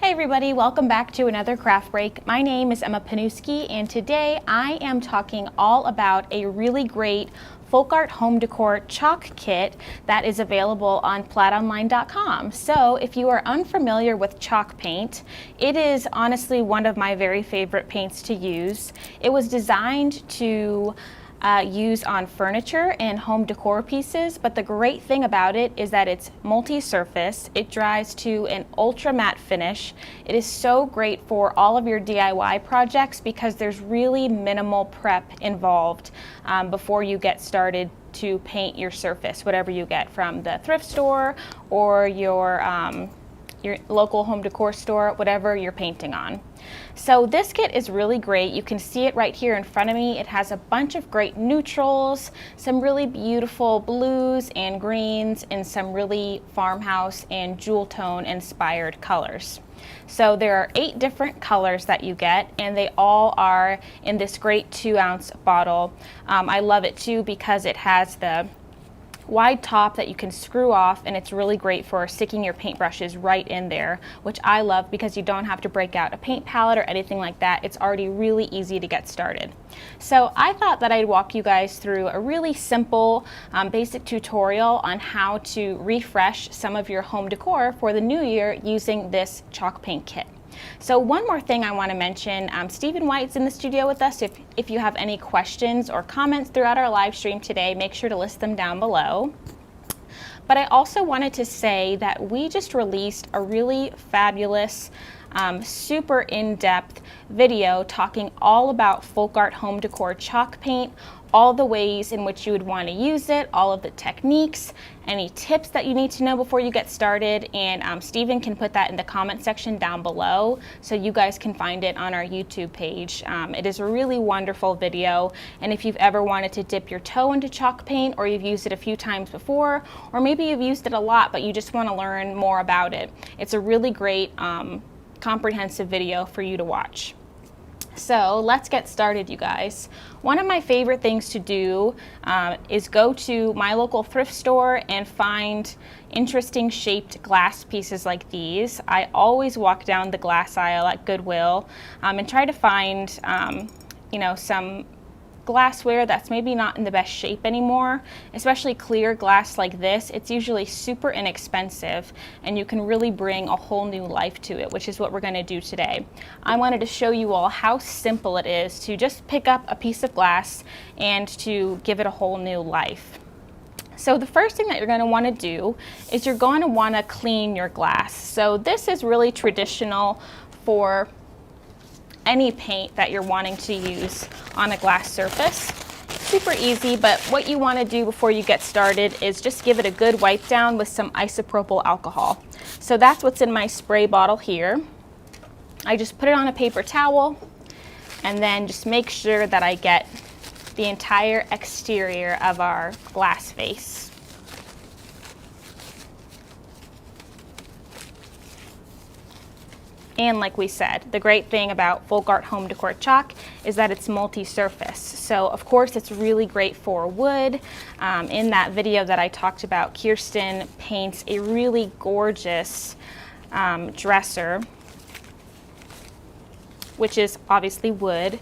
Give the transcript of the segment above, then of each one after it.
Hey everybody, welcome back to another craft break. My name is Emma Panuski and today I am talking all about a really great FolkArt home decor chalk kit that is available on platonline.com. So if you are unfamiliar with chalk paint, it is honestly one of my very favorite paints to use. It was designed to use on furniture and home decor pieces, but the great thing about it is that it's multi-surface. It dries to an ultra matte finish. It is so great for all of your DIY projects because there's really minimal prep involved before you get started to paint your surface, whatever you get from the thrift store or your local home decor store, whatever you're painting on. So this kit is really great. You can see it right here in front of me. It has a bunch of great neutrals, some really beautiful blues and greens, and some really farmhouse and jewel tone inspired colors. So there are 8 different colors that you get, and they all are in this great 2-ounce bottle. I love it too because it has the wide top that you can screw off, and it's really great for sticking your paintbrushes right in there, which I love because you don't have to break out a paint palette or anything like that. It's already really easy to get started. So I thought that I'd walk you guys through a really simple basic tutorial on how to refresh some of your home decor for the new year using this chalk paint kit. So one more thing I want to mention, Stephen White's in the studio with us. If you have any questions or comments throughout our live stream today, make sure to list them down below. But I also wanted to say that we just released a really fabulous, super in-depth video talking all about FolkArt home decor chalk paint, all the ways in which you would want to use it, all of the techniques, any tips that you need to know before you get started, and Stephen can put that in the comment section down below so you guys can find it on our YouTube page. It is a really wonderful video, and if you've ever wanted to dip your toe into chalk paint, or you've used it a few times before, or maybe you've used it a lot but you just want to learn more about it, it's a really great comprehensive video for you to watch. So let's get started, you guys. One of my favorite things to do is go to my local thrift store and find interesting shaped glass pieces like these. I always walk down the glass aisle at Goodwill and try to find some glassware that's maybe not in the best shape anymore, especially clear glass like this. It's usually super inexpensive and you can really bring a whole new life to it, which is what we're going to do today. I wanted to show you all how simple it is to just pick up a piece of glass and to give it a whole new life. So the first thing that you're going to want to do is you're going to want to clean your glass. So this is really traditional for any paint that you're wanting to use on a glass surface. Super easy, but what you want to do before you get started is just give it a good wipe down with some isopropyl alcohol. So that's what's in my spray bottle here. I just put it on a paper towel and then just make sure that I get the entire exterior of our glass vase. And like we said, the great thing about FolkArt home decor chalk is that it's multi-surface. So of course it's really great for wood. In that video that I talked about, Kirsten paints a really gorgeous dresser, which is obviously wood.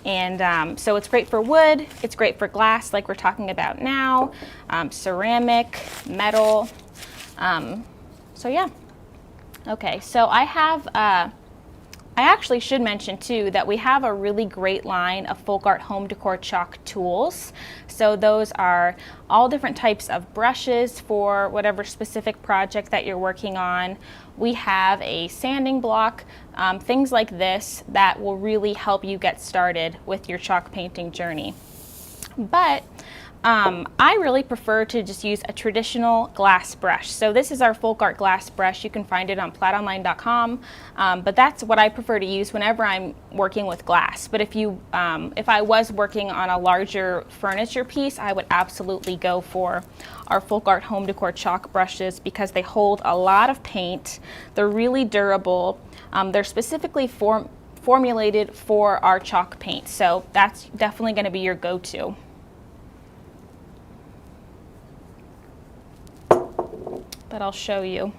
And so it's great for wood, it's great for glass like we're talking about now, ceramic, metal, so yeah. Okay, so I actually should mention too that we have a really great line of FolkArt home decor chalk tools. So those are all different types of brushes for whatever specific project that you're working on. We have a sanding block, things like this that will really help you get started with your chalk painting journey. But I really prefer to just use a traditional glass brush. So this is our FolkArt glass brush. You can find it on platonline.com, but that's what I prefer to use whenever I'm working with glass. But if I was working on a larger furniture piece, I would absolutely go for our FolkArt home decor chalk brushes because they hold a lot of paint. They're really durable. They're specifically formulated for our chalk paint, so that's definitely going to be your go-to. But I'll show you.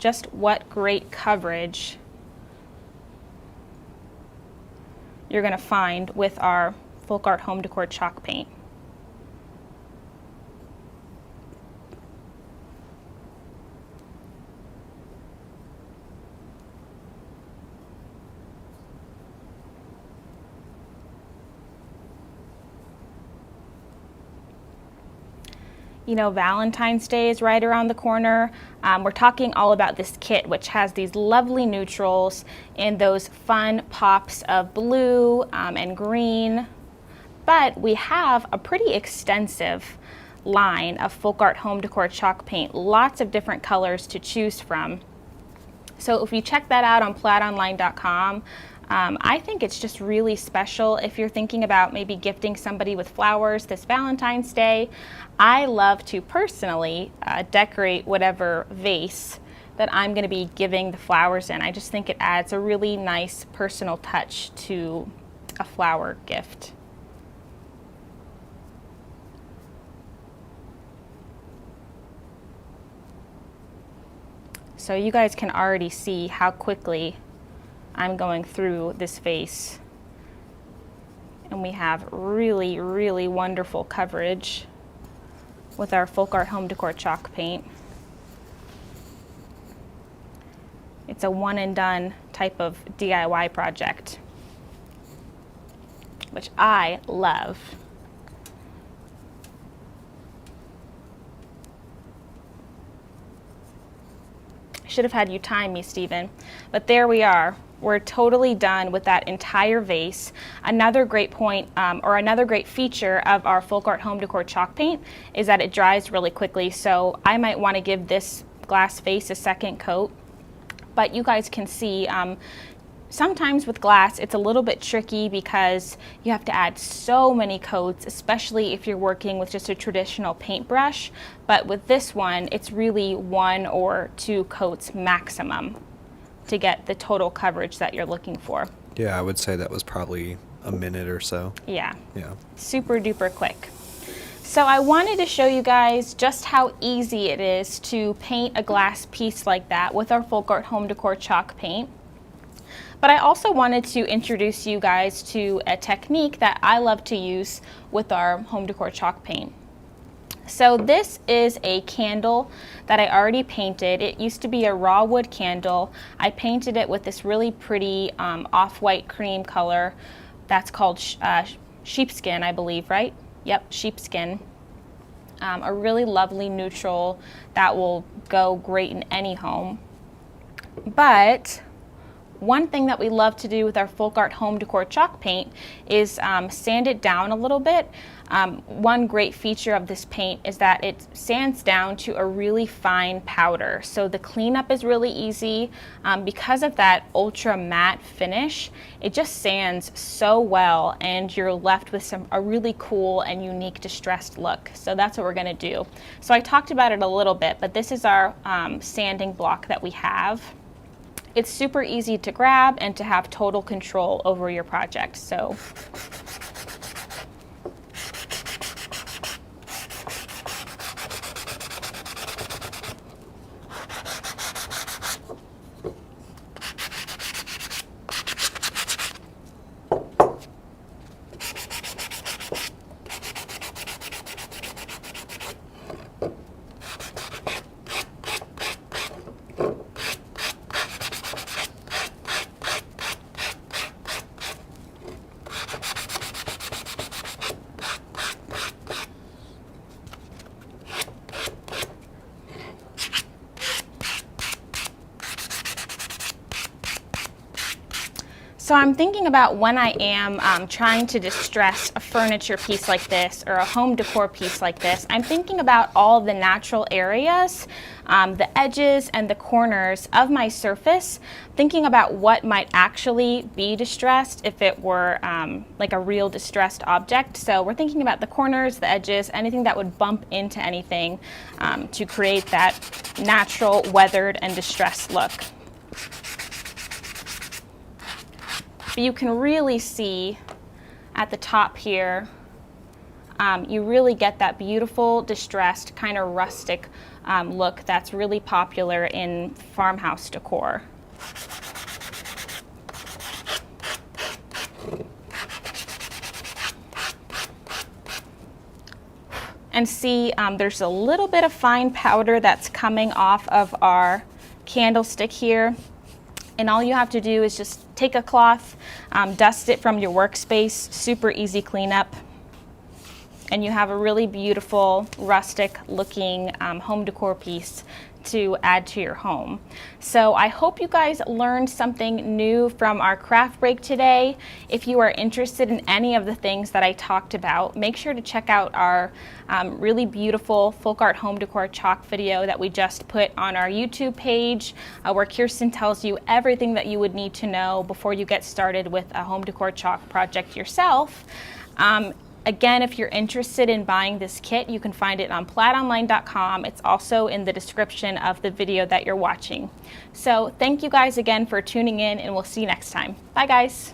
just what great coverage you're going to find with our FolkArt Home Decor chalk paint. You know, Valentine's Day is right around the corner. We're talking all about this kit, which has these lovely neutrals and those fun pops of blue and green. But we have a pretty extensive line of FolkArt Home Decor chalk paint, lots of different colors to choose from. So if you check that out on plaidonline.com, I think it's just really special if you're thinking about maybe gifting somebody with flowers this Valentine's Day. I love to personally decorate whatever vase that I'm going to be giving the flowers in. I just think it adds a really nice personal touch to a flower gift. So you guys can already see how quickly I'm going through this vase, and we have really, really wonderful coverage with our FolkArt Home Decor chalk paint. It's a one and done type of DIY project, which I love. I should have had you time me, Stephen, but there we are. We're totally done with that entire vase. Another great point, or another great feature of our FolkArt Home Decor chalk paint is that it dries really quickly. So I might want to give this glass vase a second coat. But you guys can see, sometimes with glass, it's a little bit tricky because you have to add so many coats, especially if you're working with just a traditional paintbrush. But with this one, it's really 1 or 2 coats maximum to get the total coverage that you're looking for. Yeah, I would say that was probably a minute or so. Yeah. Yeah. Super duper quick. So I wanted to show you guys just how easy it is to paint a glass piece like that with our FolkArt Home Decor chalk paint. But I also wanted to introduce you guys to a technique that I love to use with our home decor chalk paint. So this is a candle that I already painted. It used to be a raw wood candle. I painted it with this really pretty off-white cream color. That's called sheepskin, I believe, right? Yep, sheepskin. A really lovely neutral that will go great in any home. But one thing that we love to do with our FolkArt Home Decor chalk paint is sand it down a little bit. One great feature of this paint is that it sands down to a really fine powder. So the cleanup is really easy. Because of that ultra matte finish, it just sands so well and you're left with a really cool and unique distressed look. So that's what we're gonna do. So I talked about it a little bit, but this is our sanding block that we have. It's super easy to grab and to have total control over your project. So So I'm thinking about when I am trying to distress a furniture piece like this or a home decor piece like this, I'm thinking about all the natural areas, the edges and the corners of my surface, thinking about what might actually be distressed if it were like a real distressed object. So we're thinking about the corners, the edges, anything that would bump into anything to create that natural, weathered, and distressed look. But you can really see at the top here you really get that beautiful, distressed, kind of rustic look that's really popular in farmhouse decor. And see, there's a little bit of fine powder that's coming off of our candlestick here. And all you have to do is just take a cloth, dust it from your workspace, super easy cleanup. And you have a really beautiful, rustic looking home decor piece to add to your home. So I hope you guys learned something new from our craft break today. If you are interested in any of the things that I talked about, make sure to check out our really beautiful FolkArt home decor chalk video that we just put on our YouTube page, where Kirsten tells you everything that you would need to know before you get started with a home decor chalk project yourself. Again, if you're interested in buying this kit, you can find it on plaidonline.com. It's also in the description of the video that you're watching. So thank you guys again for tuning in, and we'll see you next time. Bye guys.